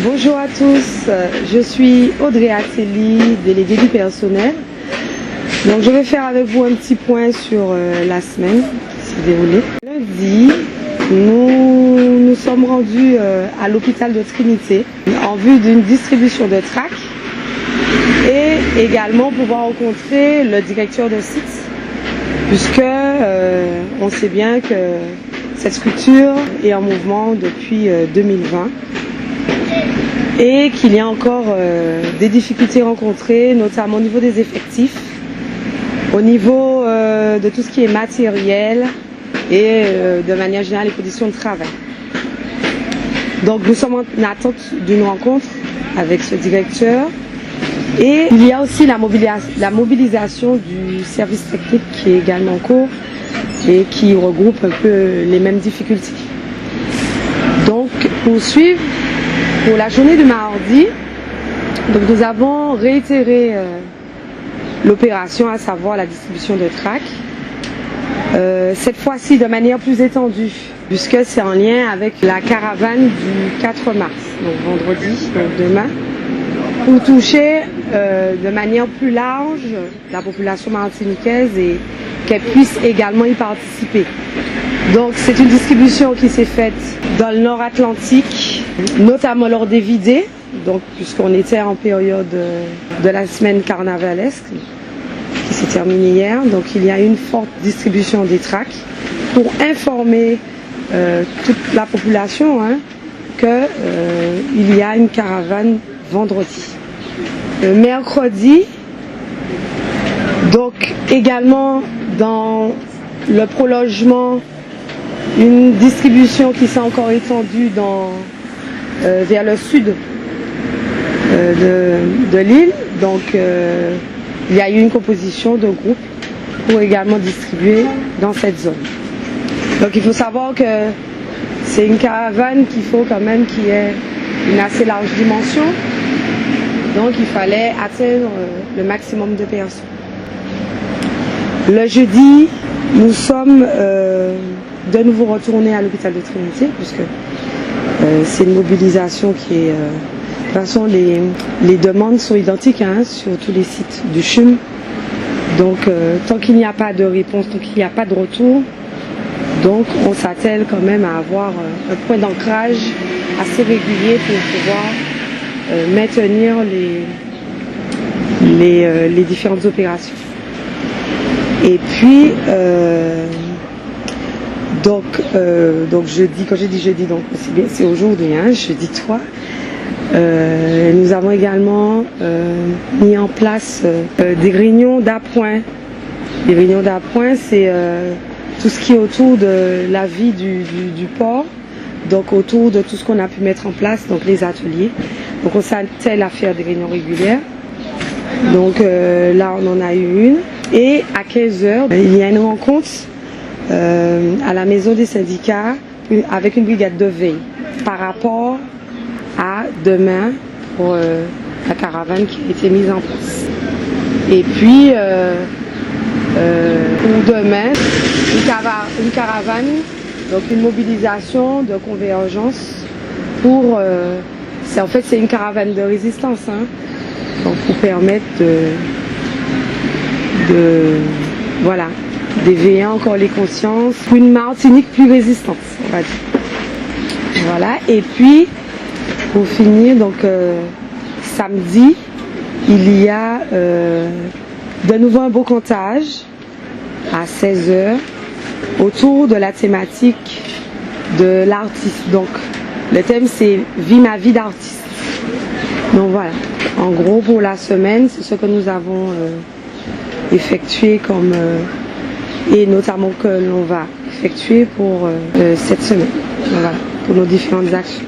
Bonjour à tous, je suis Audrey Ateli, déléguée du personnel. Donc je vais faire avec vous un petit point sur la semaine qui s'est déroulée. Lundi, nous sommes rendus à l'hôpital de Trinité en vue d'une distribution de tracts et également pouvoir rencontrer le directeur de site, puisque on sait bien que cette structure est en mouvement depuis 2020 et qu'il y a encore des difficultés rencontrées, notamment au niveau des effectifs, au niveau de tout ce qui est matériel et de manière générale les conditions de travail. Donc nous sommes en attente d'une rencontre avec ce directeur. Et il y a aussi la mobilisation du service technique qui est également en cours et qui regroupe un peu les mêmes difficultés. Donc pour suivre, pour la journée de mardi, donc nous avons réitéré l'opération, à savoir la distribution de tracts, cette fois-ci de manière plus étendue, puisque c'est en lien avec la caravane du 4 mars, donc vendredi, donc demain, pour toucher de manière plus large la population martiniquaise et qu'elle puisse également y participer. Donc c'est une distribution qui s'est faite dans le nord Atlantique, notamment lors des vidées, donc puisqu'on était en période de la semaine carnavalesque qui s'est terminée hier. Donc il y a une forte distribution des tracts pour informer toute la population qu'il y a une caravane vendredi. Mercredi, donc également dans le prolongement, une distribution qui s'est encore étendue vers le sud de l'île. Donc il y a eu une composition de groupes pour également distribuer dans cette zone. Donc il faut savoir que c'est une caravane qu'il faut quand même qu'il y ait une assez large dimension. Donc il fallait atteindre le maximum de personnes. Le jeudi, nous sommes de nouveau retournés à l'hôpital de Trinité, puisque c'est une mobilisation qui est... de toute façon, les demandes sont identiques sur tous les sites du CHUM. Donc tant qu'il n'y a pas de réponse, tant qu'il n'y a pas de retour, donc on s'attelle quand même à avoir un point d'ancrage assez régulier pour pouvoir maintenir les différentes opérations. Et puis donc jeudi, quand j'ai dit jeudi, donc c'est aujourd'hui, jeudi 3. Nous avons également mis en place des réunions d'appoint. Les réunions d'appoint, c'est tout ce qui est autour de la vie du port, donc autour de tout ce qu'on a pu mettre en place, donc les ateliers. Donc on s'attelle à faire des réunions régulières. Donc là on en a eu une. Et à 15h, il y a une rencontre à la maison des syndicats avec une brigade de veille par rapport à demain pour la caravane qui a été mise en place. Et puis pour demain, une caravane, donc une mobilisation de convergence pour... c'est une caravane de résistance, donc pour permettre d'éveiller encore les consciences pour une Martinique plus résistante, on va dire. Voilà, et puis pour finir, donc samedi, il y a de nouveau un beau comptage à 16h autour de la thématique de l'artiste. Donc le thème c'est Vie ma vie d'artiste. Donc voilà, en gros pour la semaine, c'est ce que nous avons effectué et notamment que l'on va effectuer pour cette semaine. Voilà, pour nos différentes actions.